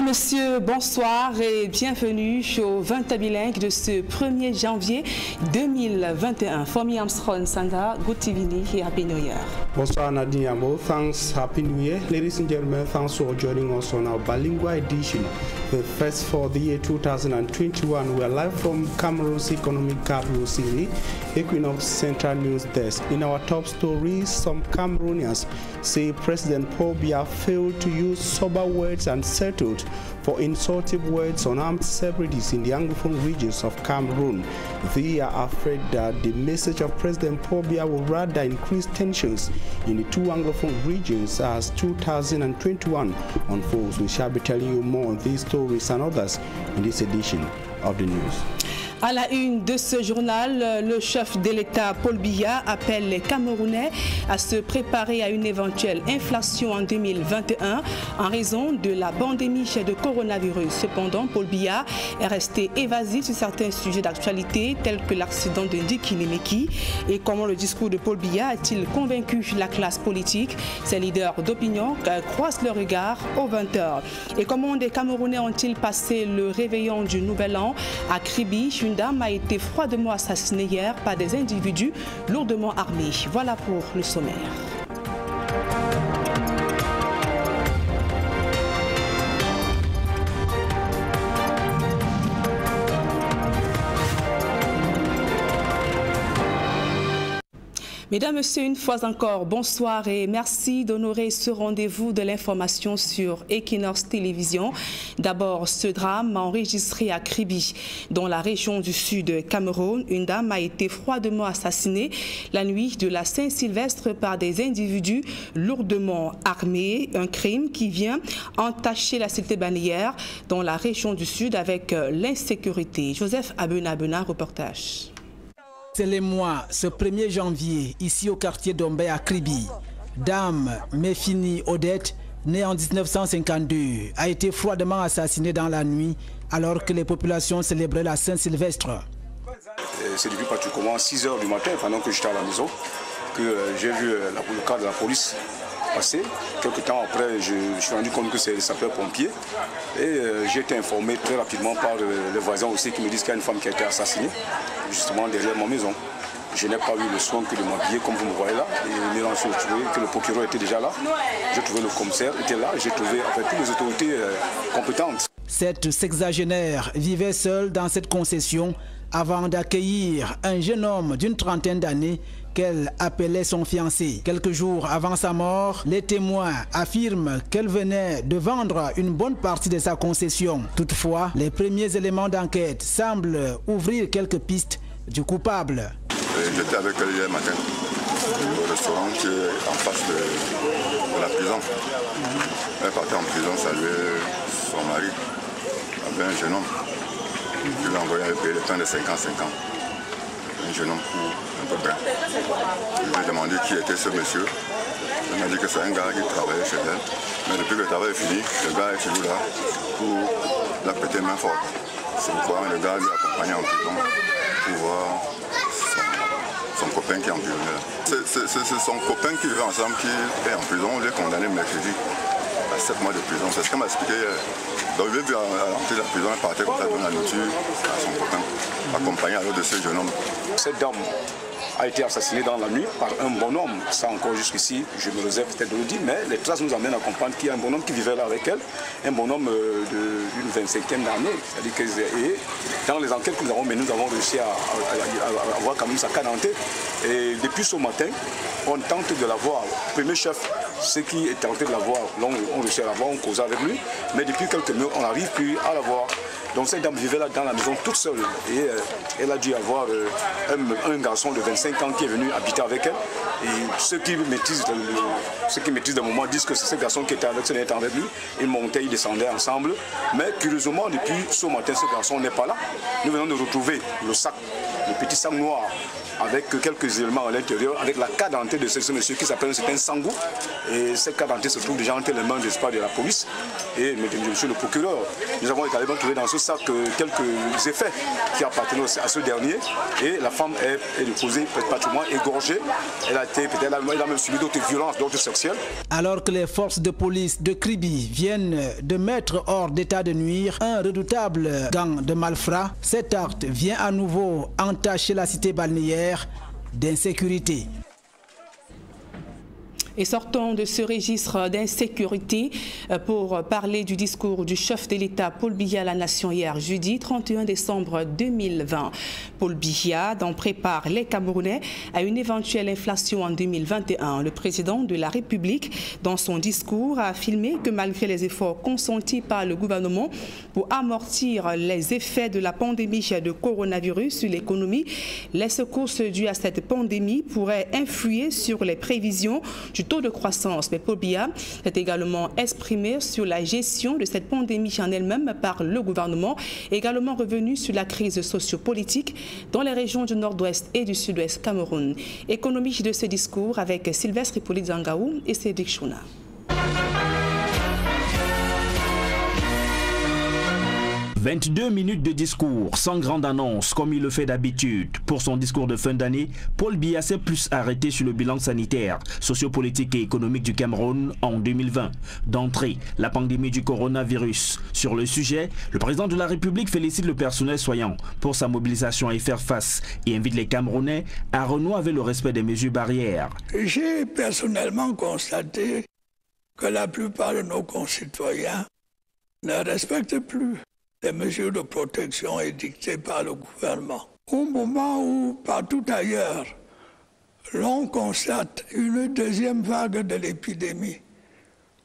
Mesdames, Messieurs, bonsoir et bienvenue au 20 bilingue de ce 1er janvier 2021. Fomi Armstrong Sanda, good evening et Happy New Year. Bonsoir Nadine Yamo, thanks, Happy New Year. Ladies and gentlemen, thanks for joining us on our bilingual edition, the first for the year 2021. We are live from Cameroon's economic capital city, Equinox Central News Desk. In our top stories, some Cameroonians say President Paul Biya failed to use sober words and settled for insultive words on armed separations in the Anglophone regions of Cameroon. They are afraid that the message of President Paul Biya will rather increase tensions in the two Anglophone regions as 2021 unfolds. We shall be telling you more on these stories and others in this edition of the news. À la une de ce journal, le chef de l'État Paul Biya appelle les Camerounais à se préparer à une éventuelle inflation en 2021 en raison de la pandémie de coronavirus. Cependant, Paul Biya est resté évasif sur certains sujets d'actualité tels que l'accident de Ndiki Nemeki et comment le discours de Paul Biya a-t-il convaincu la classe politique. Ces leaders d'opinion croisent le regard aux 20h. Et comment des Camerounais ont-ils passé le réveillon du Nouvel An à Kribi? Une dame a été froidement assassinée hier par des individus lourdement armés. Voilà pour le sommaire. Mesdames, Messieurs, une fois encore, bonsoir et merci d'honorer ce rendez-vous de l'information sur Equinox Télévision. D'abord, ce drame enregistré à Kribi, dans la région du sud Cameroun. Une dame a été froidement assassinée la nuit de la Saint-Sylvestre par des individus lourdement armés. Un crime qui vient entacher la cité balnéaire dans la région du sud avec l'insécurité. Joseph Abena, reportage. C'est le mois, ce 1er janvier, ici au quartier d'Ombé à Kribi. Dame Méfini Odette, née en 1952, a été froidement assassinée dans la nuit alors que les populations célébraient la Saint-Sylvestre. C'est depuis pratiquement 6 h du matin, pendant que j'étais à la maison, que j'ai vu le cas de la police passer. Quelques temps après, je suis rendu compte que c'est les sapeurs-pompiers et j'ai été informé très rapidement par les voisins aussi qui me disent qu'il y a une femme qui a été assassinée justement derrière ma maison. Je n'ai pas eu le soin que de m'habiller comme vous me voyez là. Et me suis retrouvé que le procureur était déjà là. J'ai trouvé le commissaire était là. J'ai trouvé avec toutes les autorités compétentes. Cette sexagénaire vivait seule dans cette concession avant d'accueillir un jeune homme d'une trentaine d'années qu'elle appelait son fiancé. Quelques jours avant sa mort, les témoins affirment qu'elle venait de vendre une bonne partie de sa concession. Toutefois, les premiers éléments d'enquête semblent ouvrir quelques pistes du coupable. J'étais avec elle hier matin au restaurant qui est en face de la prison. Elle partait en prison saluer son mari avec un jeune homme. Je lui ai envoyé le temps de 50-50. Un jeune homme pour un peu bien. Je lui ai demandé qui était ce monsieur. Il m'a dit que c'est un gars qui travaillait chez elle. Mais depuis que le travail est fini, le gars est toujours là pour la péter main forte. C'est pourquoi le gars lui a accompagné en prison pour voir son copain qui est en prison. C'est son copain qui vivait ensemble qui est en prison. On l'a condamné mercredi à 7 mois de prison. C'est ce qu'elle m'a expliqué hier. Donc il est vu à l'entrée de la prison, elle partait comme ça dans la nourriture à son copain, accompagné alors de ce jeune homme. Cette dame a été assassinée dans la nuit par un bonhomme. Ça encore jusqu'ici, je me réserve peut-être de le dire, mais les traces nous amènent à comprendre qu'il y a un bonhomme qui vivait là avec elle, un bonhomme d'une 25e d'année. C'est-à-dire que et dans les enquêtes que nous avons menées, nous avons réussi à avoir quand même sa carte d'identité. Et depuis ce matin, on tente de la voir. Le premier chef, ceux qui étaient tentés de la voir, on réussit à la voir, on causait avec lui, mais depuis quelques mois, on n'arrive plus à la voir. Donc cette dame vivait là dans la maison toute seule et elle a dû avoir un garçon de 25 ans qui est venu habiter avec elle. Et ceux qui maîtrisent le moment disent que c'est ce garçon qui était avec lui. Ils montaient, ils descendaient ensemble. Mais curieusement, depuis ce matin, ce garçon n'est pas là. Nous venons de retrouver le sac le petit sang noir, avec quelques éléments à l'intérieur, avec la carte d'identité de ce monsieur qui s'appelle un Sangou. Et cette carte d'identité se trouve déjà entre les mains de la police. Et monsieur le procureur, nous avons également trouvé dans ce sac quelques effets qui appartenaient à ce dernier. Et la femme est déposée pratiquement égorgée. Elle a même subi d'autres violences, d'autres sexuelles. Alors que les forces de police de Kribi viennent de mettre hors d'état de nuire un redoutable gang de malfrats, cet acte vient à nouveau entacher la cité balnéaire d'insécurité. Et sortons de ce registre d'insécurité pour parler du discours du chef de l'État Paul Biya à la Nation hier jeudi 31 décembre 2020. Paul Biya en prépare les Camerounais à une éventuelle inflation en 2021. Le président de la République, dans son discours, a affirmé que malgré les efforts consentis par le gouvernement pour amortir les effets de la pandémie de coronavirus sur l'économie, les secousses dues à cette pandémie pourraient influer sur les prévisions du taux de croissance. Mais Paul Biya s'est également exprimé sur la gestion de cette pandémie en elle-même par le gouvernement, également revenu sur la crise sociopolitique dans les régions du nord-ouest et du sud-ouest Cameroun. Économie de ce discours avec Sylvestre Hippolyte Zangaou et Cédric Chouna. 22 minutes de discours, sans grande annonce, comme il le fait d'habitude. Pour son discours de fin d'année, Paul Biya s'est plus arrêté sur le bilan sanitaire, sociopolitique et économique du Cameroun en 2020. D'entrée, la pandémie du coronavirus. Sur le sujet, le président de la République félicite le personnel soignant pour sa mobilisation à y faire face et invite les Camerounais à renouer avec le respect des mesures barrières. J'ai personnellement constaté que la plupart de nos concitoyens ne respectent plus les mesures de protection édictées par le gouvernement. Au moment où, partout ailleurs, l'on constate une deuxième vague de l'épidémie,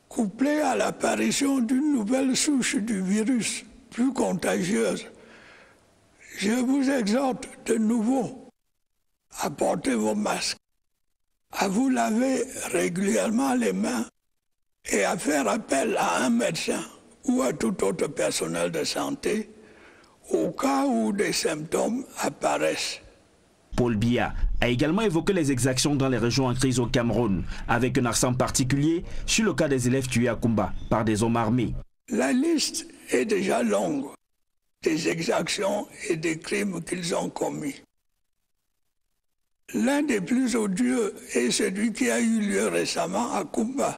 couplée à l'apparition d'une nouvelle souche du virus plus contagieuse, je vous exhorte de nouveau à porter vos masques, à vous laver régulièrement les mains et à faire appel à un médecin ou à tout autre personnel de santé au cas où des symptômes apparaissent. Paul Biya a également évoqué les exactions dans les régions en crise au Cameroun, avec un accent particulier sur le cas des élèves tués à Kumba par des hommes armés. La liste est déjà longue des exactions et des crimes qu'ils ont commis. L'un des plus odieux est celui qui a eu lieu récemment à Kumba,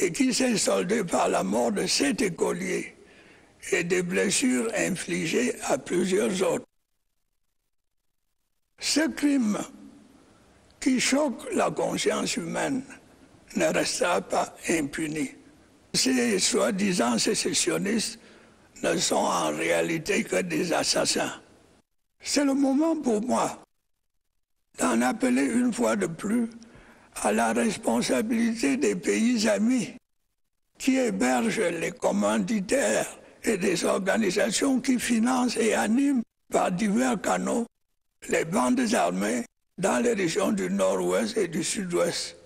et qui s'est soldé par la mort de 7 écoliers et des blessures infligées à plusieurs autres. Ce crime qui choque la conscience humaine ne restera pas impuni. Ces soi-disant sécessionnistes ne sont en réalité que des assassins. C'est le moment pour moi d'en appeler une fois de plus à la responsabilité des pays amis qui hébergent les commanditaires et des organisations qui financent et animent par divers canaux les bandes armées dans les régions du nord-ouest et du sud-ouest.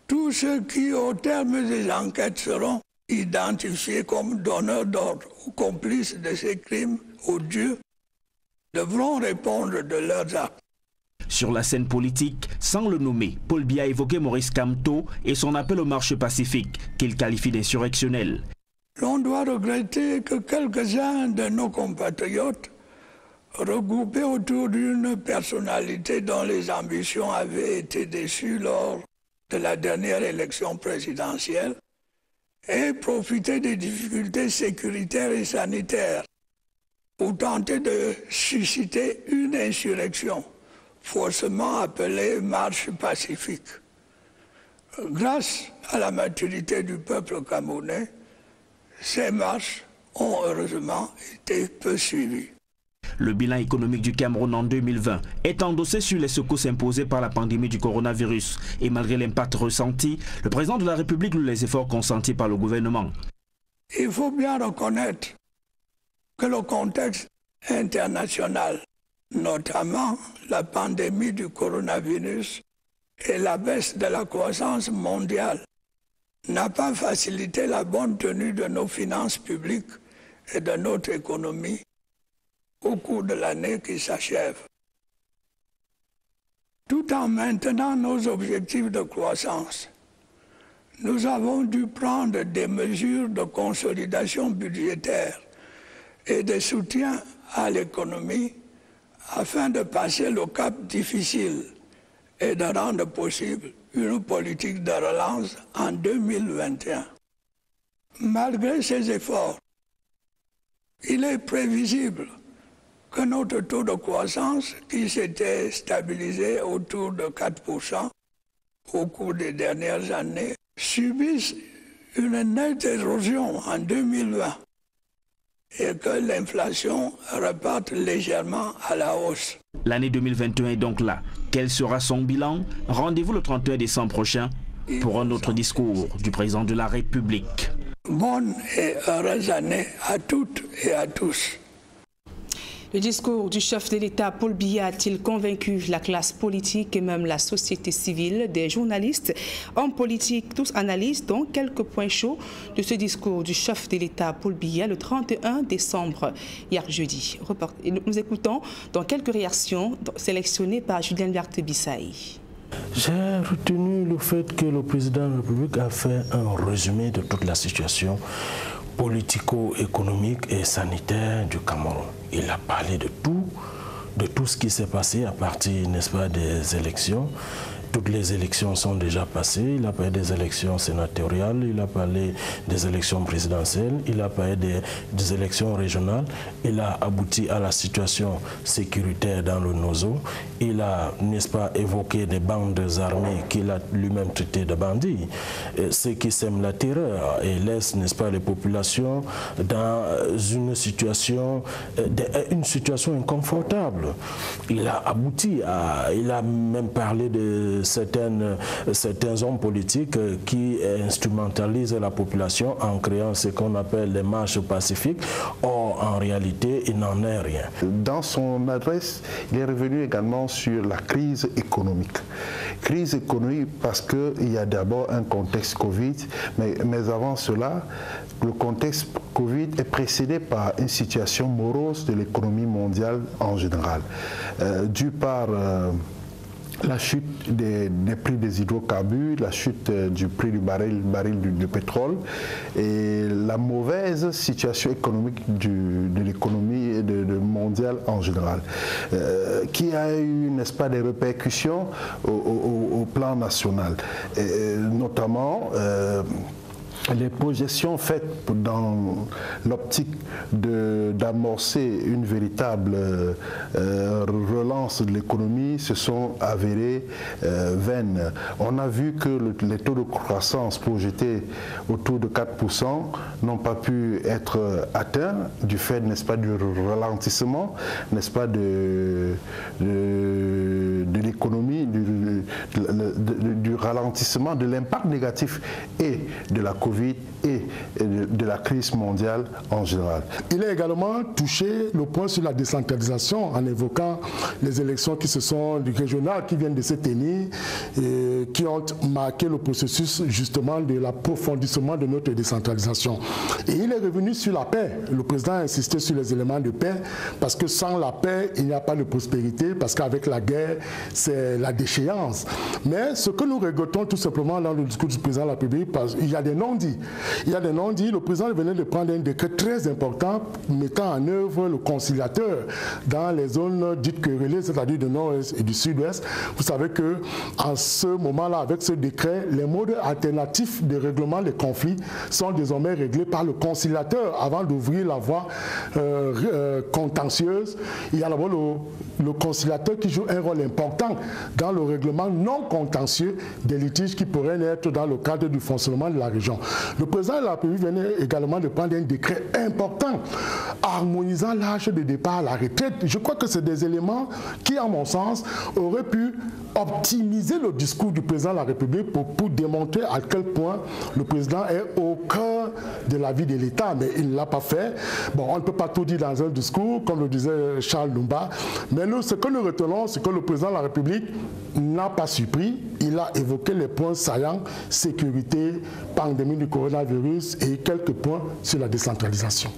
Tous ceux qui, au terme des enquêtes, seront identifiés comme donneurs d'ordre ou complices de ces crimes odieux devront répondre de leurs actes. Sur la scène politique, sans le nommer, Paul Biya a évoqué Maurice Kamto et son appel au marche pacifique, qu'il qualifie d'insurrectionnel. L'on doit regretter que quelques-uns de nos compatriotes, regroupés autour d'une personnalité dont les ambitions avaient été déçues lors de la dernière élection présidentielle, aient profité des difficultés sécuritaires et sanitaires pour tenter de susciter une insurrection, faussement appelée marche pacifique. Grâce à la maturité du peuple camerounais, ces marches ont heureusement été peu suivies. Le bilan économique du Cameroun en 2020 est endossé sur les secousses imposées par la pandémie du coronavirus. Et malgré l'impact ressenti, le président de la République loue les efforts consentis par le gouvernement. Il faut bien reconnaître que le contexte international, notamment la pandémie du coronavirus et la baisse de la croissance mondiale, n'a pas facilité la bonne tenue de nos finances publiques et de notre économie, au cours de l'année qui s'achève. Tout en maintenant nos objectifs de croissance, nous avons dû prendre des mesures de consolidation budgétaire et de soutien à l'économie afin de passer le cap difficile et de rendre possible une politique de relance en 2021. Malgré ces efforts, il est prévisible que notre taux de croissance, qui s'était stabilisé autour de 4% au cours des dernières années, subisse une nette érosion en 2020 et que l'inflation reparte légèrement à la hausse. L'année 2021 est donc là. Quel sera son bilan? Rendez-vous le 31 décembre prochain pour un autre discours du président de la République. Bonne et heureuse année à toutes et à tous. Le discours du chef de l'État, Paul Biya, a-t-il convaincu la classe politique et même la société civile, des journalistes, hommes politiques, tous analysent donc quelques points chauds de ce discours du chef de l'État, Paul Biya, le 31 décembre, hier jeudi. Nous écoutons dans quelques réactions sélectionnées par Julien Berthe-Bissaï. J'ai retenu le fait que le président de la République a fait un résumé de toute la situation politico-économique et sanitaire du Cameroun. Il a parlé de tout ce qui s'est passé à partir, n'est-ce pas, des élections. Toutes les élections sont déjà passées. Il a parlé des élections sénatoriales, il a parlé des élections présidentielles, il a parlé des élections régionales. Il a abouti à la situation sécuritaire dans le Nozo. Il a, n'est-ce pas, évoqué des bandes armées qu'il a lui-même traitées de bandits, ce qui sème la terreur et laisse, n'est-ce pas, les populations dans une situation inconfortable. Il a abouti à, il a même parlé de certains hommes politiques qui instrumentalisent la population en créant ce qu'on appelle les marches pacifiques. Or, en réalité, il n'en est rien. Dans son adresse, il est revenu également sur la crise économique. Crise économique parce qu'il y a d'abord un contexte Covid, mais avant cela, le contexte Covid est précédé par une situation morose de l'économie mondiale en général, due par la chute des prix des hydrocarbures, la chute du prix du baril de pétrole et la mauvaise situation économique de l'économie mondiale en général, qui a eu, n'est-ce pas, des répercussions au plan national, notamment les projections faites dans l'optique d'amorcer une véritable relance de l'économie se sont avérées vaines. On a vu que les taux de croissance projetés autour de 4% n'ont pas pu être atteints du fait, n'est-ce pas, du ralentissement, n'est-ce pas, de l'économie, du ralentissement, de l'impact négatif et de la Covid et de la crise mondiale en général. Il a également touché le point sur la décentralisation en évoquant les élections qui régionales qui viennent de se tenir et qui ont marqué le processus justement de l'approfondissement de notre décentralisation. Et il est revenu sur la paix. Le président a insisté sur les éléments de paix parce que sans la paix, il n'y a pas de prospérité, parce qu'avec la guerre, c'est la déchéance. Mais ce que nous regrettons tout simplement dans le discours du président de la République, parce qu'il y a des non-dits. Il y a des non-dits. Le président venait de prendre un décret très important mettant en œuvre le conciliateur dans les zones dites querellées, c'est-à-dire du nord-est et du sud-ouest. Vous savez que en ce moment-là, avec ce décret, les modes alternatifs de règlement des conflits sont désormais réglés par le conciliateur avant d'ouvrir la voie contentieuse. Il y a d'abord le conciliateur qui joue un rôle important dans le règlement non contentieux des litiges qui pourraient naître dans le cadre du fonctionnement de la région. Le président de la République venait également de prendre un décret important harmonisant l'âge de départ à la retraite. Je crois que c'est des éléments qui, à mon sens, auraient pu optimiser le discours du président de la République pour démontrer à quel point le président est au cœur de la vie de l'État. Mais il ne l'a pas fait. Bon, on ne peut pas tout dire dans un discours, comme le disait Charles Lumba. Mais nous, ce que nous retenons, c'est que le président de la République n'a pas surpris. Il a évoqué les points saillants, sécurité, pandémie du coronavirus et quelques points sur la décentralisation.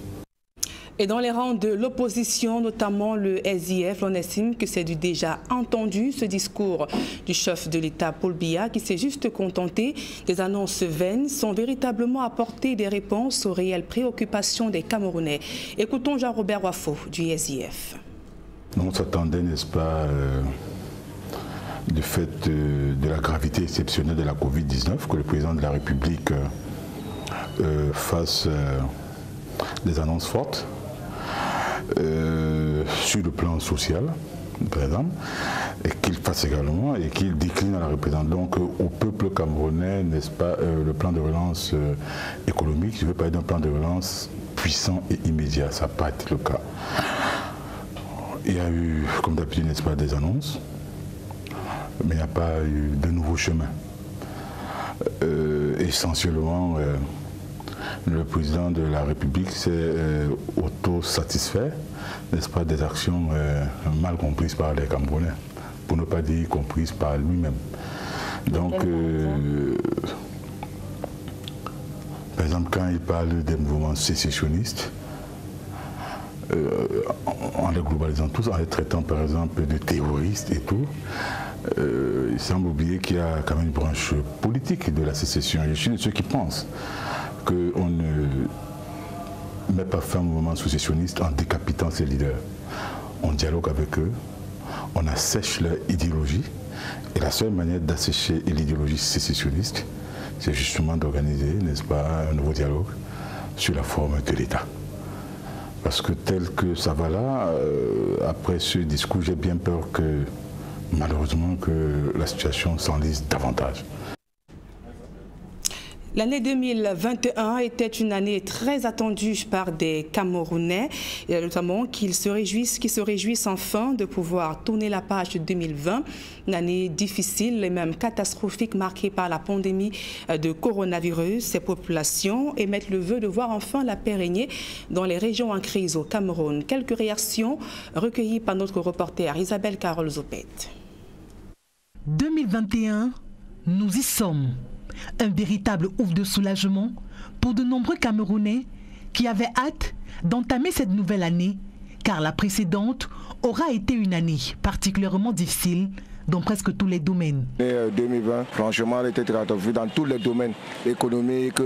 Et dans les rangs de l'opposition, notamment le SIF, on estime que c'est du déjà entendu, ce discours du chef de l'État, Paul Biya, qui s'est juste contenté des annonces vaines, sans véritablement apporter des réponses aux réelles préoccupations des Camerounais. Écoutons Jean-Robert Wafo du SIF. On s'attendait, n'est-ce pas, du fait de la gravité exceptionnelle de la Covid-19, que le président de la République fasse des annonces fortes sur le plan social, par exemple, et qu'il fasse également, et qu'il décline à la représentation donc au peuple camerounais, n'est-ce pas, le plan de relance économique. Je veux parler d'un plan de relance puissant et immédiat, ça n'a pas été le cas. Il y a eu, comme d'habitude, n'est-ce pas, des annonces, mais il n'y a pas eu de nouveaux chemins. Essentiellement, le président de la République s'est auto-satisfait, n'est-ce pas, des actions mal comprises par les Camerounais, pour ne pas dire comprises par lui-même. Donc, par exemple, quand il parle des mouvements sécessionnistes, en les globalisant tous, en les traitant par exemple de terroristes et tout, il semble oublier qu'il y a quand même une branche politique de la sécession. Je suis de ceux qui pensent qu'on ne met pas fin au mouvement sécessionniste en décapitant ses leaders. On dialogue avec eux, on assèche leur idéologie, et la seule manière d'assécher l'idéologie sécessionniste, c'est justement d'organiser, n'est-ce pas, un nouveau dialogue sur la forme de l'État. Parce que tel que ça va là, après ce discours, j'ai bien peur que, malheureusement, que la situation s'enlise davantage. L'année 2021 était une année très attendue par des Camerounais, et notamment qui se réjouissent enfin de pouvoir tourner la page de 2020, une année difficile et même catastrophique marquée par la pandémie de coronavirus. Ces populations émettent le vœu de voir enfin la paix régner dans les régions en crise au Cameroun. Quelques réactions recueillies par notre reporter Isabelle Carole Zopet. 2021, nous y sommes. Un véritable ouf de soulagement pour de nombreux Camerounais qui avaient hâte d'entamer cette nouvelle année, car la précédente aura été une année particulièrement difficile dans presque tous les domaines. 2020, franchement, elle était très attendue dans tous les domaines économiques,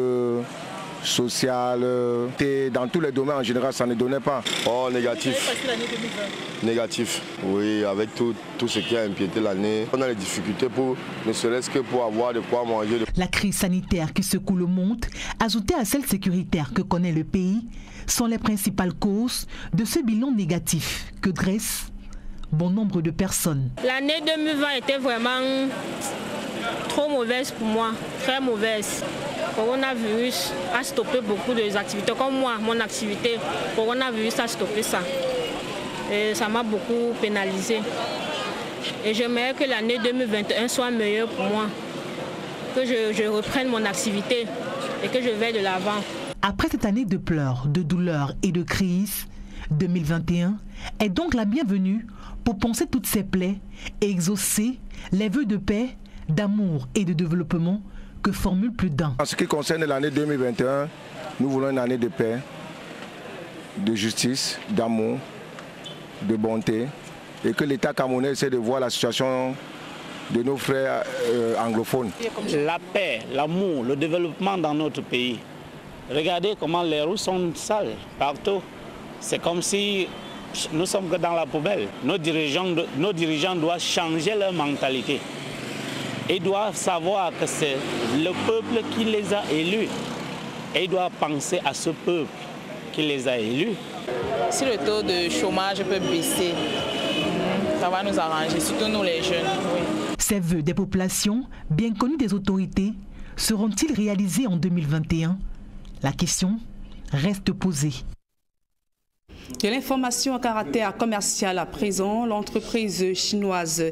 social, dans tous les domaines en général, ça ne donnait pas. Oh, négatif. Négatif, oui, avec tout ce qui a impiété l'année. On a des difficultés ne serait-ce que pour avoir de quoi manger. La crise sanitaire qui secoue le monde, ajoutée à celle sécuritaire que connaît le pays, sont les principales causes de ce bilan négatif que dresse bon nombre de personnes. L'année 2020 était vraiment trop mauvaise pour moi, très mauvaise. Coronavirus a stoppé beaucoup de activités, comme moi, mon activité, coronavirus a stoppé ça. Et ça m'a beaucoup pénalisé. Et j'aimerais que l'année 2021 soit meilleure pour moi, que je reprenne mon activité et que je vais de l'avant. Après cette année de pleurs, de douleurs et de crise, 2021 est donc la bienvenue pour panser toutes ces plaies et exaucer les vœux de paix, d'amour et de développement que formule plus d'un. En ce qui concerne l'année 2021, nous voulons une année de paix, de justice, d'amour, de bonté, et que l'État camerounais essaie de voir la situation de nos frères anglophones. La paix, l'amour, le développement dans notre pays. Regardez comment les rues sont sales partout. C'est comme si nous sommes que dans la poubelle. Nos dirigeants doivent changer leur mentalité. Ils doivent savoir que c'est le peuple qui les a élus. Et ils doivent penser à ce peuple qui les a élus. Si le taux de chômage peut baisser, ça va nous arranger, surtout nous les jeunes. Oui. Ces vœux des populations, bien connus des autorités, seront-ils réalisés en 2021? La question reste posée. De l'information à caractère commercial à présent, l'entreprise chinoise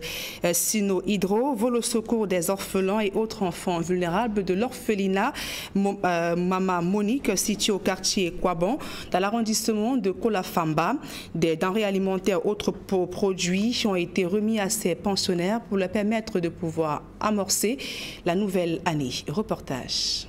Sino Hydro vole au secours des orphelins et autres enfants vulnérables de l'orphelinat Mama Monique situé au quartier Kwabon dans l'arrondissement de Kolafamba. Des denrées alimentaires autres produits ont été remis à ces pensionnaires pour leur permettre de pouvoir amorcer la nouvelle année. Reportage.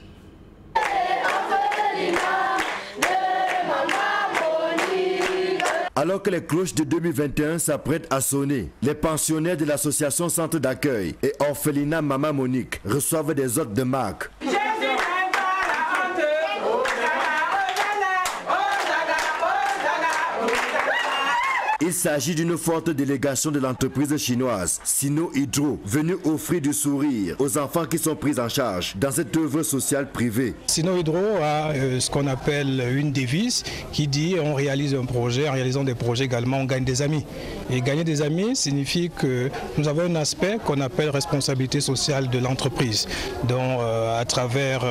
Alors que les cloches de 2021 s'apprêtent à sonner, les pensionnaires de l'association Centre d'accueil et orphelinat Maman Monique reçoivent des hôtes de marque. Il s'agit d'une forte délégation de l'entreprise chinoise Sino Hydro, venue offrir du sourire aux enfants qui sont pris en charge dans cette œuvre sociale privée. Sino Hydro a ce qu'on appelle une devise qui dit on réalise un projet, en réalisant des projets également on gagne des amis. Et gagner des amis signifie que nous avons un aspect qu'on appelle responsabilité sociale de l'entreprise, dont à travers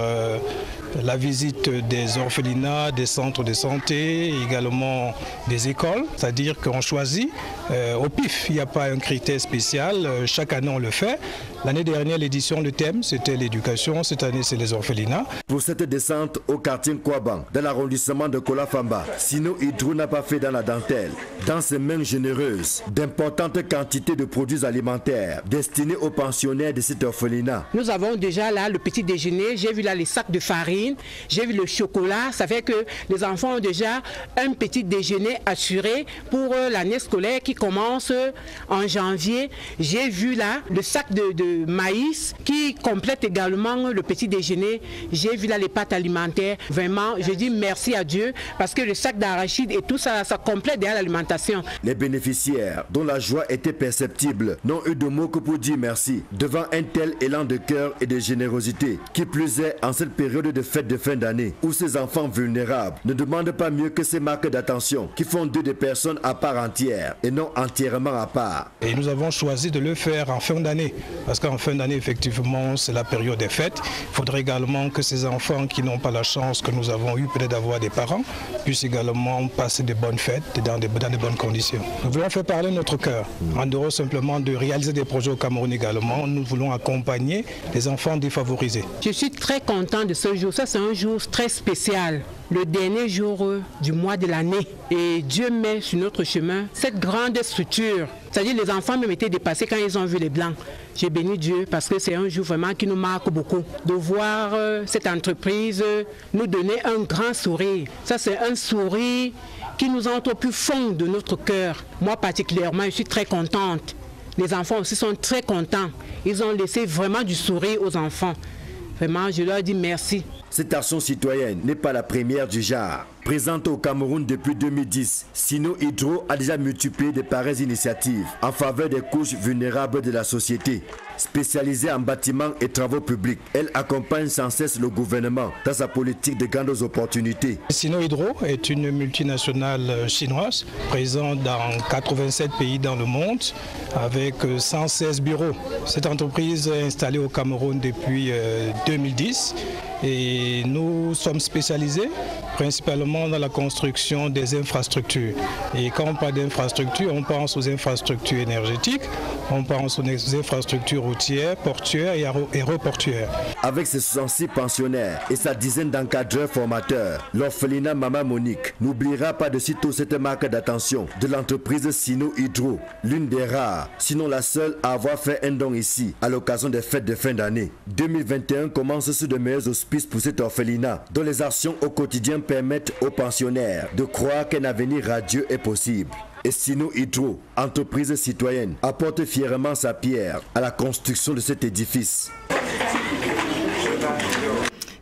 la visite des orphelinats, des centres de santé, également des écoles, c'est-à-dire qu'on choisit au pif, il n'y a pas un critère spécial, chaque année on le fait. L'année dernière, l'édition, le thème, c'était l'éducation, cette année c'est les orphelinats. Pour cette descente au quartier Kouaban, dans l'arrondissement de Kolafamba, Sino Hydro n'a pas fait dans la dentelle. Dans ses mains généreuses, d'importantes quantités de produits alimentaires destinés aux pensionnaires de cet orphelinat. Nous avons déjà là le petit déjeuner, j'ai vu là les sacs de farine, j'ai vu le chocolat, ça fait que les enfants ont déjà un petit déjeuner assuré pour l'année scolaire qui commence en janvier. J'ai vu là le sac de maïs qui complète également le petit déjeuner. J'ai vu là les pâtes alimentaires. Vraiment, je dis merci à Dieu parce que le sac d'arachide et tout ça, ça complète derrière l'alimentation. Les bénéficiaires, dont la joie était perceptible, n'ont eu de mots que pour dire merci devant un tel élan de cœur et de générosité. Qui plus est en cette période de fête de fin d'année où ces enfants vulnérables ne demandent pas mieux que ces marques d'attention qui font d'eux des personnes à part entière et non entièrement à part. Et nous avons choisi de le faire en fin d'année parce qu'en fin d'année, effectivement, c'est la période des fêtes. Il faudrait également que ces enfants qui n'ont pas la chance que nous avons eu peut-être d'avoir des parents puissent également passer de bonnes fêtes dans de bonnes conditions. Nous voulons faire parler notre cœur. En dehors simplement de réaliser des projets au Cameroun également, nous voulons accompagner les enfants défavorisés. Je suis très content de ce jour. Ça, c'est un jour très spécial. Le dernier jour du mois de l'année. Et Dieu met sur notre chemin cette grande structure. C'est-à-dire les enfants même étaient dépassés quand ils ont vu les Blancs. J'ai béni Dieu parce que c'est un jour vraiment qui nous marque beaucoup. De voir cette entreprise nous donner un grand sourire. Ça, c'est un sourire qui nous entre au plus fond de notre cœur. Moi particulièrement, je suis très contente. Les enfants aussi sont très contents. Ils ont laissé vraiment du sourire aux enfants. Vraiment, je leur dis merci. Cette action citoyenne n'est pas la première du genre. Présente au Cameroun depuis 2010, Sino Hydro a déjà multiplié de pareilles initiatives en faveur des couches vulnérables de la société. Spécialisée en bâtiments et travaux publics, elle accompagne sans cesse le gouvernement dans sa politique de grandes opportunités. Sino Hydro est une multinationale chinoise présente dans 87 pays dans le monde avec 116 bureaux. Cette entreprise est installée au Cameroun depuis 2010 et nous sommes spécialisés principalement dans la construction des infrastructures. Et quand on parle d'infrastructures, on pense aux infrastructures énergétiques, on pense aux infrastructures routières, portuaires et aéroportuaires. Avec ses 66 pensionnaires et sa dizaine d'encadreurs formateurs, l'orphelinat Maman Monique n'oubliera pas de sitôt cette marque d'attention de l'entreprise Sino Hydro, l'une des rares, sinon la seule à avoir fait un don ici à l'occasion des fêtes de fin d'année. 2021 commence sur de meilleurs auspices pour cet orphelinat, dont les actions au quotidien permettent aux pensionnaires de croire qu'un avenir radieux est possible. Et Sino Hydro, entreprise citoyenne, apporte fièrement sa pierre à la construction de cet édifice.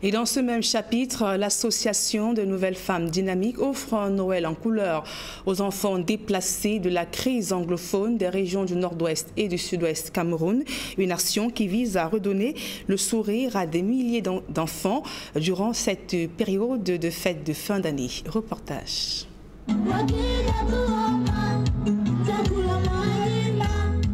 Et dans ce même chapitre, l'association de nouvelles femmes dynamiques offre un Noël en couleur aux enfants déplacés de la crise anglophone des régions du nord-ouest et du sud-ouest Cameroun. Une action qui vise à redonner le sourire à des milliers d'enfants durant cette période de fête de fin d'année. Reportage.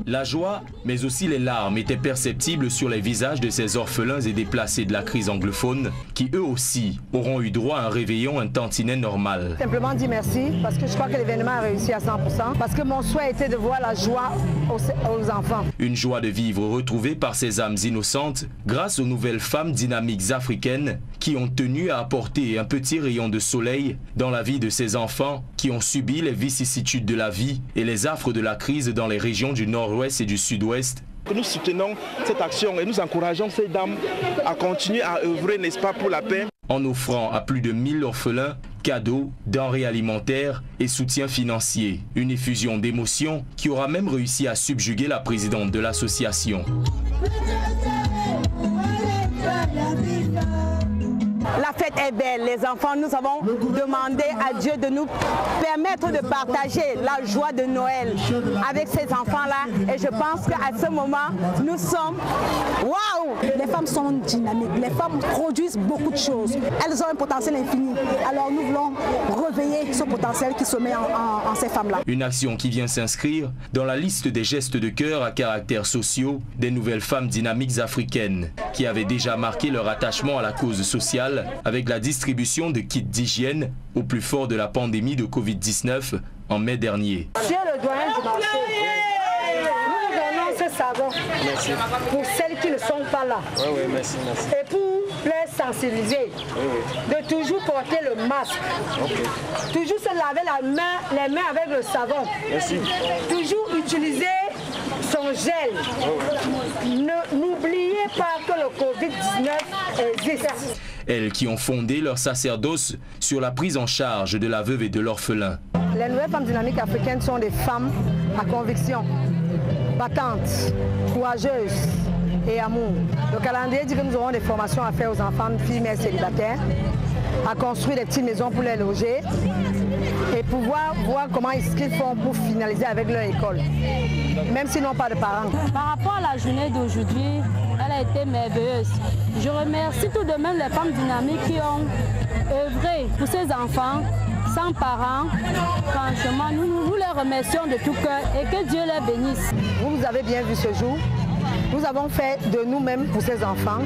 La joie, mais aussi les larmes étaient perceptibles sur les visages de ces orphelins et déplacés de la crise anglophone qui eux aussi auront eu droit à un réveillon un tantinet normal. Simplement dire merci parce que je crois que l'événement a réussi à 100%, parce que mon souhait était de voir la joie aux enfants. Une joie de vivre retrouvée par ces âmes innocentes grâce aux nouvelles femmes dynamiques africaines qui ont tenu à apporter un petit rayon de soleil dans la vie de ces enfants qui ont subi les vicissitudes de la vie et les affres de la crise dans les régions du nord-ouest et du sud-ouest. Nous soutenons cette action et nous encourageons ces dames à continuer à œuvrer, n'est-ce pas, pour la paix. en offrant à plus de 1000 orphelins cadeaux, denrées alimentaires et soutien financier. Une effusion d'émotions qui aura même réussi à subjuguer la présidente de l'association. La fête est belle, les enfants, nous avons demandé à Dieu de nous permettre de partager la joie de Noël avec ces enfants-là. Et je pense qu'à ce moment, nous sommes... Waouh! Les femmes sont dynamiques, les femmes produisent beaucoup de choses. Elles ont un potentiel infini. Alors nous voulons réveiller ce potentiel qui se met en ces femmes-là. Une action qui vient s'inscrire dans la liste des gestes de cœur à caractère sociaux des nouvelles femmes dynamiques africaines qui avaient déjà marqué leur attachement à la cause sociale avec la distribution de kits d'hygiène au plus fort de la pandémie de Covid-19 en mai dernier. Monsieur le doyen du marché, nous vous donnons ce savon pour celles qui ne sont pas là. Oui, merci. Et pour les sensibiliser, de toujours porter le masque, toujours se laver les mains avec le savon, toujours utiliser son gel. N'oubliez pas que le Covid-19 existe. Elles qui ont fondé leur sacerdoce sur la prise en charge de la veuve et de l'orphelin. Les nouvelles femmes dynamiques africaines sont des femmes à conviction, battantes, courageuses et amour. Le calendrier dit que nous aurons des formations à faire aux enfants, filles, mères célibataires, à construire des petites maisons pour les loger et pouvoir voir comment est-ce qu'ils font pour finaliser avec leur école, même s'ils n'ont pas de parents. Par rapport à la journée d'aujourd'hui, elle a été merveilleuse. Je remercie tout de même les femmes dynamiques qui ont œuvré pour ces enfants sans parents. Franchement, nous les remercions de tout cœur et que Dieu les bénisse. Vous avez bien vu ce jour. Nous avons fait de nous-mêmes pour ces enfants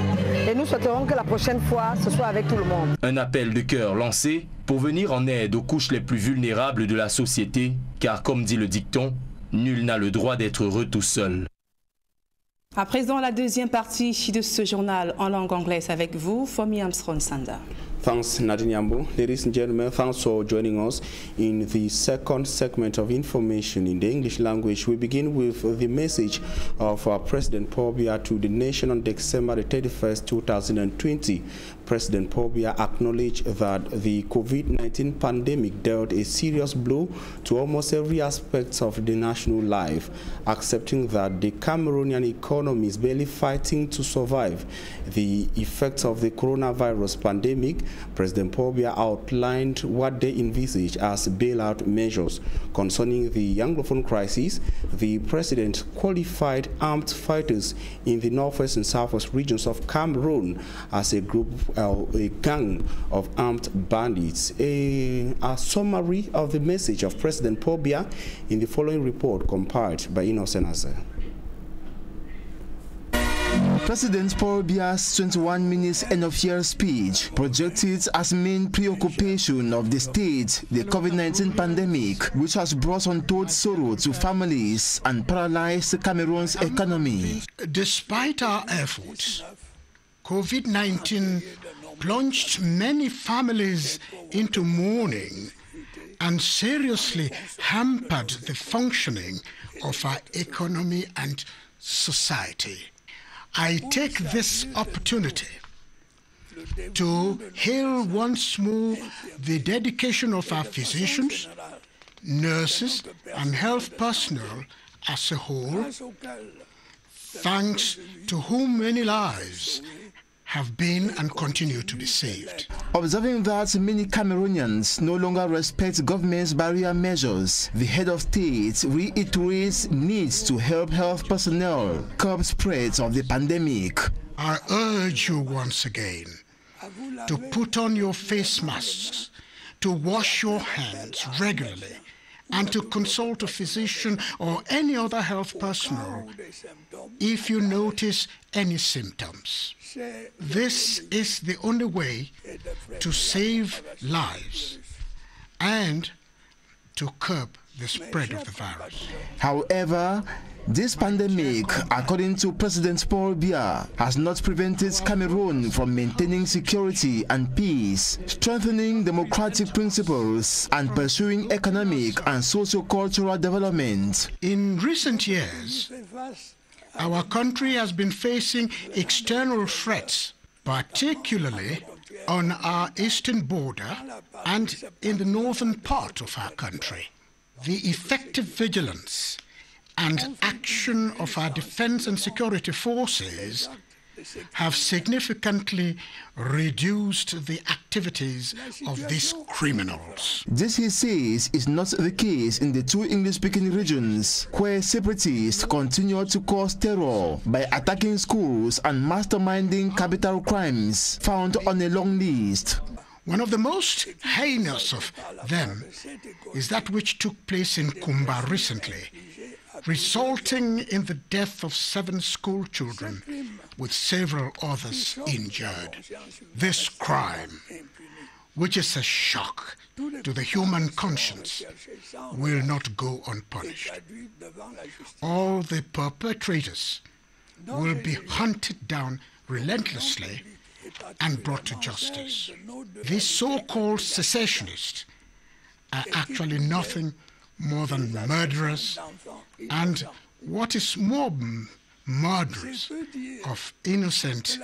et nous souhaiterons que la prochaine fois, ce soit avec tout le monde. Un appel de cœur lancé pour venir en aide aux couches les plus vulnérables de la société, car comme dit le dicton, nul n'a le droit d'être heureux tout seul. À présent, la deuxième partie de ce journal en langue anglaise avec vous, Fomi Armstrong Sanda. Thanks, Nadine Yambo. Ladies and gentlemen, thanks for joining us in the second segment of information in the English language. We begin with the message of President Paul Biya to the nation on December the 31st, 2020. President Paul Biya acknowledged that the COVID-19 pandemic dealt a serious blow to almost every aspect of the national life, accepting that the Cameroonian economy is barely fighting to survive the effects of the coronavirus pandemic. President Paul Biya outlined what they envisage as bailout measures. Concerning the Anglophone crisis, the president qualified armed fighters in the northwest and southwest regions of Cameroon as a group, a gang of armed bandits. A summary of the message of President Paul Biya in the following report compiled by Innocent Azer. President Paul Biya's 21 minutes end-of-year speech projected as main preoccupation of the state the COVID-19 pandemic, which has brought untold sorrow to families and paralyzed Cameroon's economy. Despite our efforts, COVID-19 plunged many families into mourning and seriously hampered the functioning of our economy and society. I take this opportunity to hail once more the dedication of our physicians, nurses, and health personnel as a whole, thanks to whom many lives have been and continue to be saved. Observing that many Cameroonians no longer respect government's barrier measures, the head of state reiterates needs to help health personnel curb spread of the pandemic. I urge you once again to put on your face masks, to wash your hands regularly, and to consult a physician or any other health personnel if you notice any symptoms. This is the only way to save lives and to curb the spread of the virus. However, this pandemic, according to President Paul Biya, has not prevented Cameroon from maintaining security and peace, strengthening democratic principles, and pursuing economic and socio-cultural development. In recent years, our country has been facing external threats, particularly on our eastern border and in the northern part of our country. The effective vigilance and action of our defense and security forces have significantly reduced the activities of these criminals. This, he says, is not the case in the two English-speaking regions, where separatists continue to cause terror by attacking schools and masterminding capital crimes found on a long list. One of the most heinous of them is that which took place in Kumba recently, resulting in the death of 7 school children, with several others injured. This crime, which is a shock to the human conscience, will not go unpunished. All the perpetrators will be hunted down relentlessly and brought to justice. These so-called secessionists are actually nothing more than murderers, and what is more murderers of innocent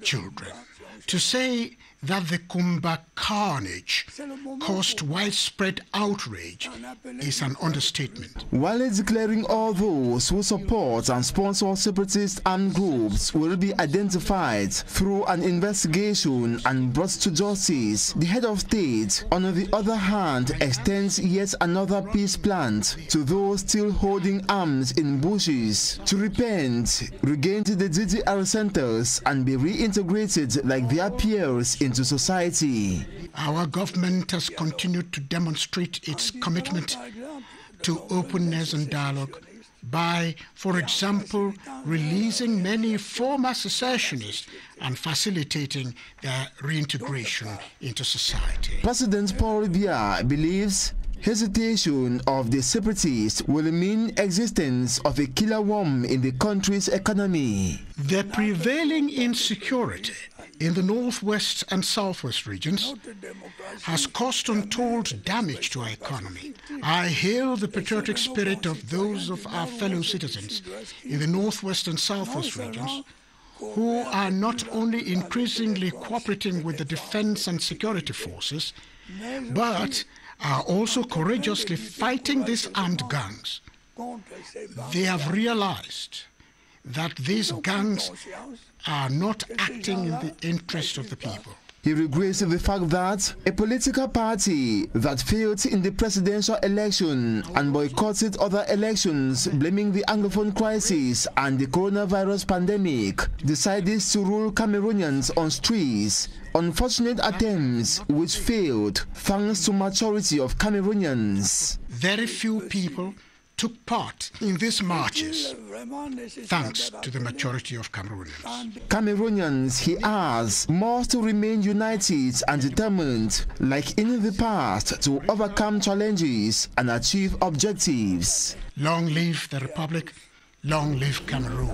children. To say that the Kumba carnage caused widespread outrage is an understatement. While declaring all those who support and sponsor separatist armed groups will be identified through an investigation and brought to justice, the head of state, on the other hand, extends yet another peace plant to those still holding arms in bushes to repent, regain the DDR centers, and be reintegrated like their peers into society. Our government has continued to demonstrate its commitment to openness and dialogue by, for example, releasing many former secessionists and facilitating their reintegration into society. President Paul Biya believes hesitation of the separatists will mean existence of a killer worm in the country's economy. The prevailing insecurity in the northwest and southwest regions has caused untold damage to our economy. I hail the patriotic spirit of those of our fellow citizens in the northwest and southwest regions who are not only increasingly cooperating with the defense and security forces, but are also courageously fighting these armed gangs. They have realized that these gangs are not acting in the interest of the people. He regrets the fact that a political party that failed in the presidential election and boycotted other elections, blaming the Anglophone crisis and the coronavirus pandemic, decided to rule Cameroonians on streets. Unfortunate attempts which failed thanks to majority of Cameroonians. Very few people took part in these marches, thanks to the majority of Cameroonians. Cameroonians, he adds, must remain united and determined, like in the past, to overcome challenges and achieve objectives. Long live the Republic, long live Cameroon.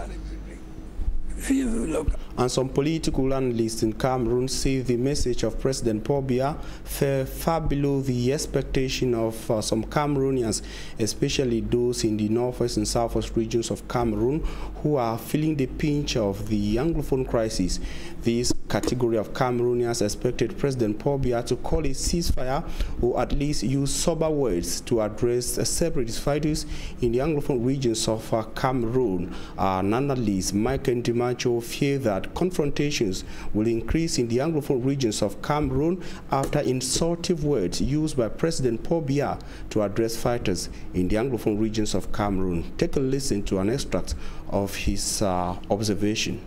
And some political analysts in Cameroon say the message of President Paul Biya fell far below the expectation of some Cameroonians, especially those in the northwest and southwest regions of Cameroon who are feeling the pinch of the Anglophone crisis. This category of Cameroonians expected President Paul Biya to call a ceasefire or at least use sober words to address separatist fighters in the Anglophone regions of Cameroon. An analyst, Michael Dimacho, fear that confrontations will increase in the Anglophone regions of Cameroon after insultive words used by President Paul Biya to address fighters in the Anglophone regions of Cameroon. Take a listen to an extract of his observation.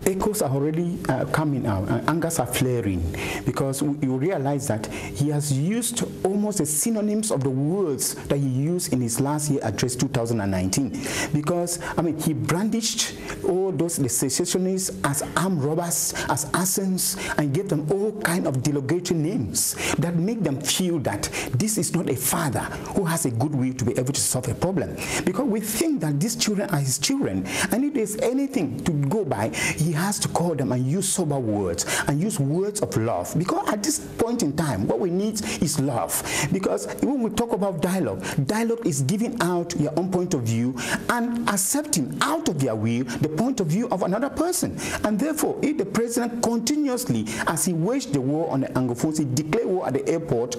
Echoes are already coming out, angers are flaring, because you realize that he has used almost the synonyms of the words that he used in his last year address 2019. Because, I mean, he brandished all those the secessionists as armed robbers, as assassins, and gave them all kind of derogatory names that make them feel that this is not a father who has a good will to be able to solve a problem. Because we think that these children are his children, and if there's anything to go by, he has to call them and use sober words and use words of love, because at this point in time what we need is love. Because when we talk about dialogue, dialogue is giving out your own point of view and accepting out of their will the point of view of another person. And therefore, if the president continuously, as he waged the war on the Anglophones, he declared war at the airport,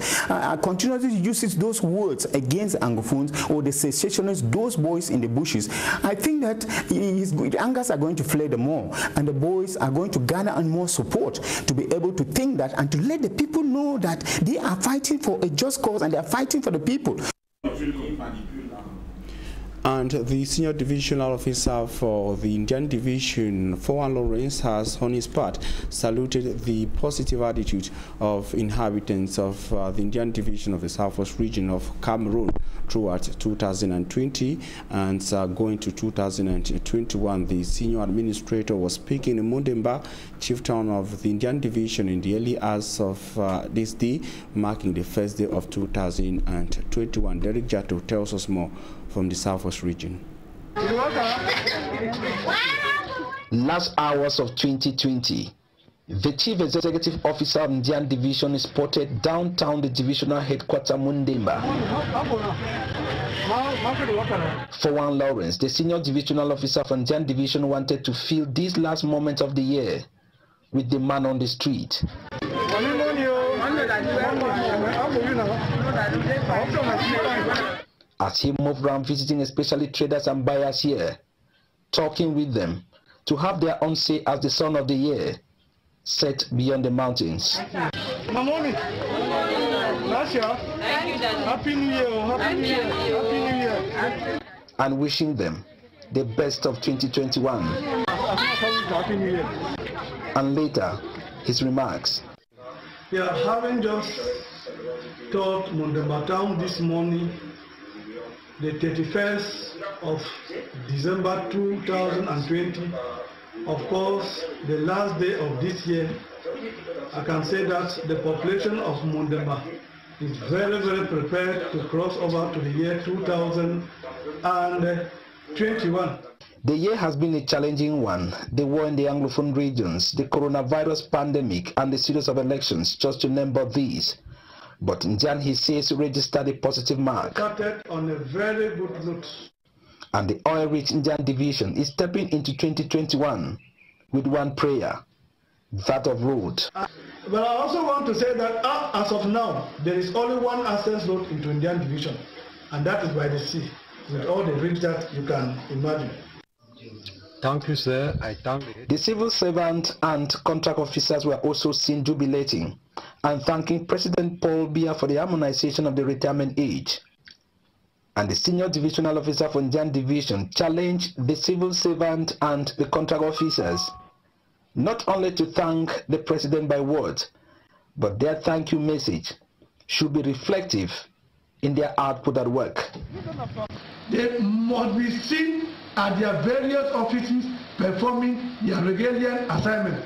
continuously uses those words against the Anglophones or the secessionists, those boys in the bushes, I think that the Angas are going to flare the more, and the boys are going to garner more support to be able to think that and to let the people know that they are fighting for a just cause and they are fighting for the people. And the senior divisional officer for the Indian Division, Fowan Lawrence, has on his part saluted the positive attitude of inhabitants of the Indian Division of the Southwest region of Cameroon throughout 2020 and going to 2021. The senior administrator was speaking in Mundemba, chief town of the Indian Division, in the early hours of this day, marking the first day of 2021. Derek Jato tells us more from the Southwest region. Last hours of 2020, the Chief Executive Officer of Indian Division is spotted downtown the divisional headquarters Mundemba. Fowan Lawrence, the Senior Divisional Officer of Indian Division, wanted to feel these last moments of the year with the man on the street. As he moved around visiting especially traders and buyers here, talking with them to have their own say as the son of the year set beyond the mountains. Mamoni, last year, Happy New Year, Happy New Year, Happy New Year. And wishing them the best of 2021. Happy New Year. And later, his remarks. We are having just taught Mundemba town this morning, the 31st of December 2020, of course, the last day of this year. I can say that the population of Mundemba is very, very prepared to cross over to the year 2021. The year has been a challenging one. The war in the Anglophone regions, the coronavirus pandemic, and the series of elections, just to name but these. But Indian, he says, registered a positive mark. Started on a very good note. And the oil-rich Indian Division is stepping into 2021 with one prayer, that of road. But I also want to say that as of now, there is only one access road into Indian Division, and that is by the sea, with all the risks that you can imagine. Thank you, sir. I thank you. The civil servant and contract officers were also seen jubilating and thanking President Paul Biya for the harmonization of the retirement age. And the senior divisional officer for Indian Division challenged the civil servant and the contract officers not only to thank the president by words, but their thank you message should be reflective in their output at work. They must be seen at their various offices performing their Hegelian assignment.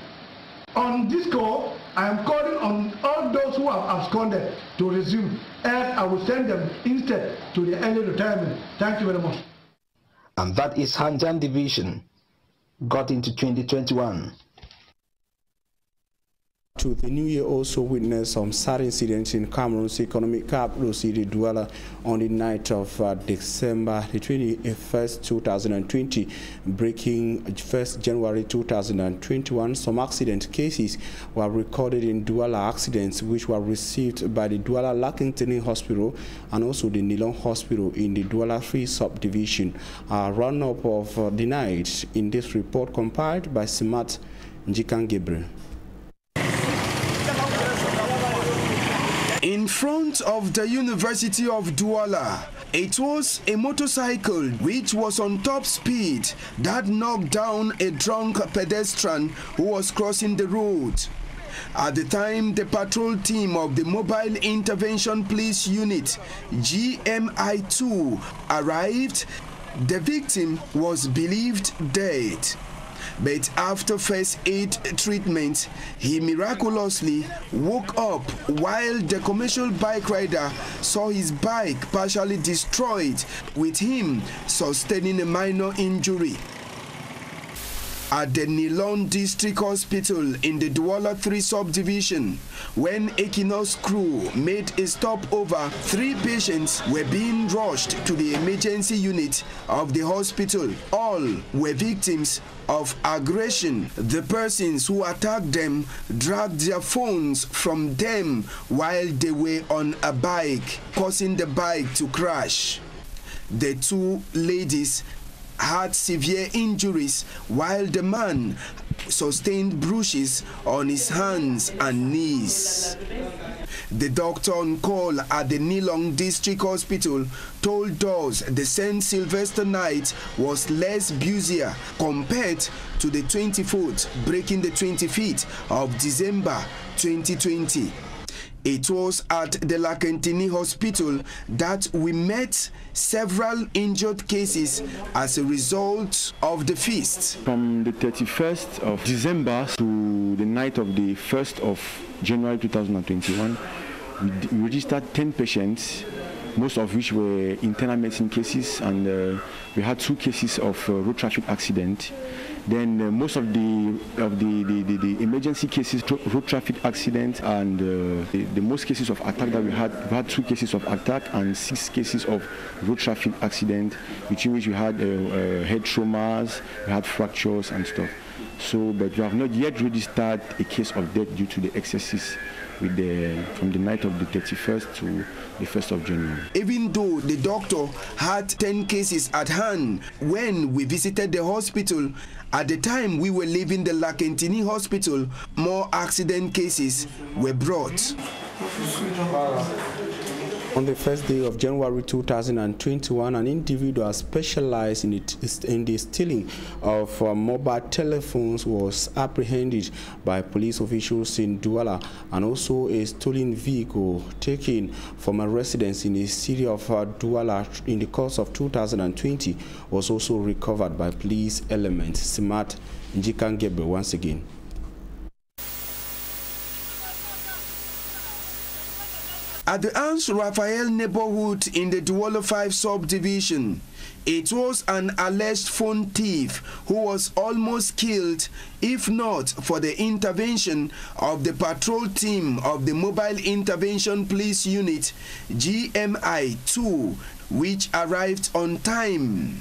On this call, I am calling on all those who have absconded to resume, else I will send them instead to their early retirement. Thank you very much. And that is how Indian Division got into 2021. To the new year also witnessed some sad incidents in Cameroon's economic capital city, Douala, on the night of December the 21st, 2020, breaking 1st January 2021. Some accident cases were recorded in Douala accidents, which were received by the Douala Lakintini Hospital and also the Nilon Hospital in the Douala 3 subdivision. A run-up of the night in this report compiled by Simat Njikan Gabriel. In front of the University of Douala, it was a motorcycle which was on top speed that knocked down a drunk pedestrian who was crossing the road. At the time, the patrol team of the Mobile Intervention Police Unit, GMI2, arrived. The victim was believed dead. But after first aid treatment, he miraculously woke up while the commercial bike rider saw his bike partially destroyed, with him sustaining a minor injury. at the Nilong District Hospital in the Douala 3 subdivision. When Equinox crew made a stopover, 3 patients were being rushed to the emergency unit of the hospital. All were victims of aggression. The persons who attacked them dragged their phones from them while they were on a bike, causing the bike to crash. The 2 ladies had severe injuries, while the man sustained bruises on his hands and knees. The doctor on call at the Nilong District Hospital told us the St. Sylvester night was less busier compared to the 24th, breaking the 25th of December 2020. It was at the Lakentini Hospital that we met several injured cases as a result of the feast. From the 31st of December to the night of the 1st of January 2021, we registered 10 patients, most of which were internal medicine cases, and we had 2 cases of road traffic accident. Then most of the emergency cases, road traffic accident, and the most cases of attack that we had 2 cases of attack and 6 cases of road traffic accident, between which we had head traumas, we had fractures and stuff. So, but we have not yet registered a case of death due to the excesses from the night of the 31st to the 1st of January. Even though the doctor had 10 cases at hand when we visited the hospital, at the time we were leaving the Lakentini Hospital, more accident cases were brought. On the first day of January 2021, an individual specialized in the stealing of mobile telephones was apprehended by police officials in Douala, and also a stolen vehicle taken from a residence in the city of Douala in the course of 2020 was also recovered by police elements. Smart Njikangebe once again. At the Anse Raphael neighborhood in the Douala 5 subdivision, it was an alleged phone thief who was almost killed if not for the intervention of the patrol team of the Mobile Intervention Police Unit GMI-2, which arrived on time.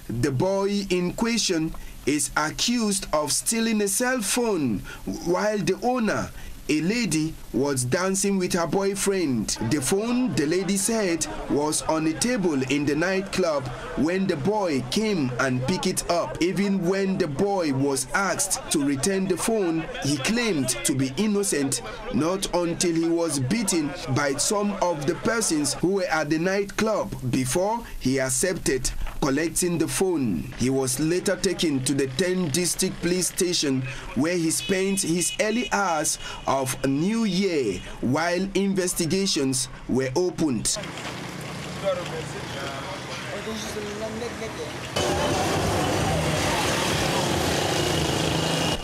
The boy in question is accused of stealing a cell phone while the owner, a lady, was dancing with her boyfriend. The phone, the lady said, was on a table in the nightclub when the boy came and picked it up. Even when the boy was asked to return the phone, he claimed to be innocent, not until he was beaten by some of the persons who were at the nightclub before he accepted collecting the phone. He was later taken to the 10th District Police Station, where he spent his early hours of New Year while investigations were opened.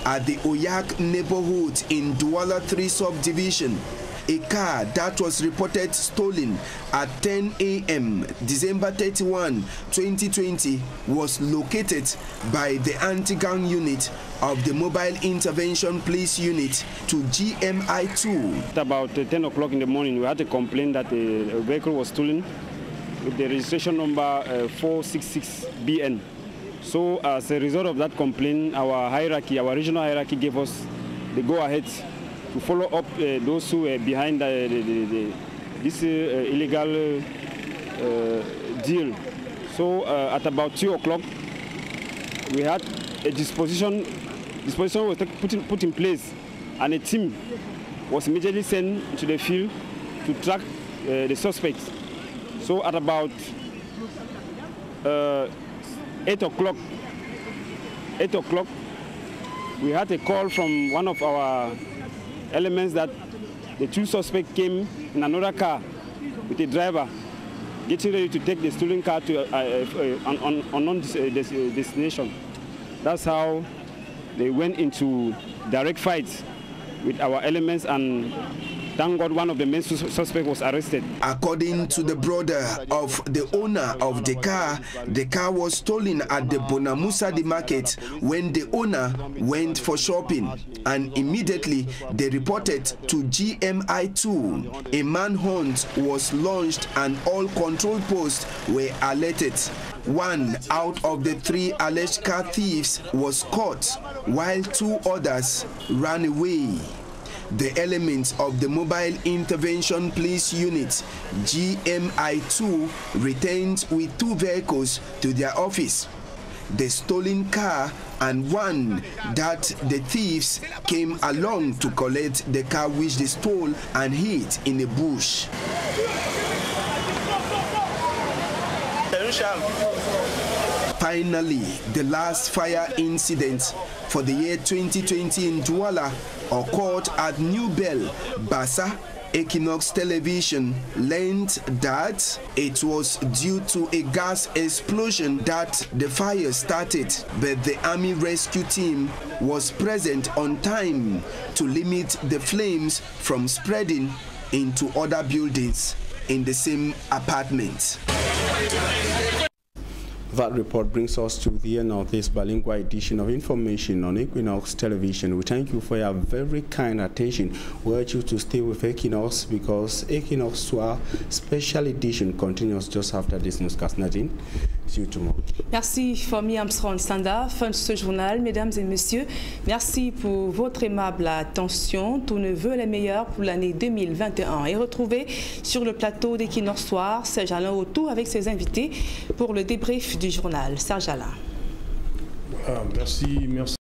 At the Oyak neighborhood in Douala 3 subdivision, a car that was reported stolen at 10 a.m. December 31, 2020 was located by the anti-gang unit of the Mobile Intervention Police Unit to GMI-2. At about 10 o'clock in the morning, we had a complaint that a vehicle was stolen with the registration number 466BN. So as a result of that complaint, our regional hierarchy gave us the go-ahead to follow up those who were behind this illegal deal. So at about 2 o'clock, we had a disposition was put in place, and a team was immediately sent to the field to track the suspects. So at about 8 o'clock, we had a call from one of our elements that the 2 suspects came in another car with a driver getting ready to take the stolen car to an unknown destination. That's how they went into direct fights with our elements, and Thank God one of the main suspects was arrested. According to the brother of the owner of the car was stolen at the Bonamusadi market when the owner went for shopping, and immediately they reported to GMI2. A manhunt was launched and all control posts were alerted. One out of the 3 alleged car thieves was caught, while 2 others ran away. The elements of the Mobile Intervention Police Unit, GMI2, returned with 2 vehicles to their office. The stolen car and one that the thieves came along to collect the car which they stole and hid in a bush. Finally, the last fire incident for the year 2020 in Douala occurred at New Bell, Bassa. Equinox Television learned that it was due to a gas explosion that the fire started, but the Army rescue team was present on time to limit the flames from spreading into other buildings in the same apartment. That report brings us to the end of this bilingual edition of information on Equinox Television. We thank you for your very kind attention. We urge you to stay with Equinox because Equinox Soir special edition continues just after this newscast. Nadine, see you tomorrow. Merci, famille Armstrong Standard. Fin de ce journal, mesdames et messieurs. Merci pour votre aimable attention. Tous nos vœux les meilleurs pour l'année 2021. Et retrouvez sur le plateau d'Equinox Soir Serge Alain Autou avec ses invités pour le débrief du journal. Serge Alain. Merci.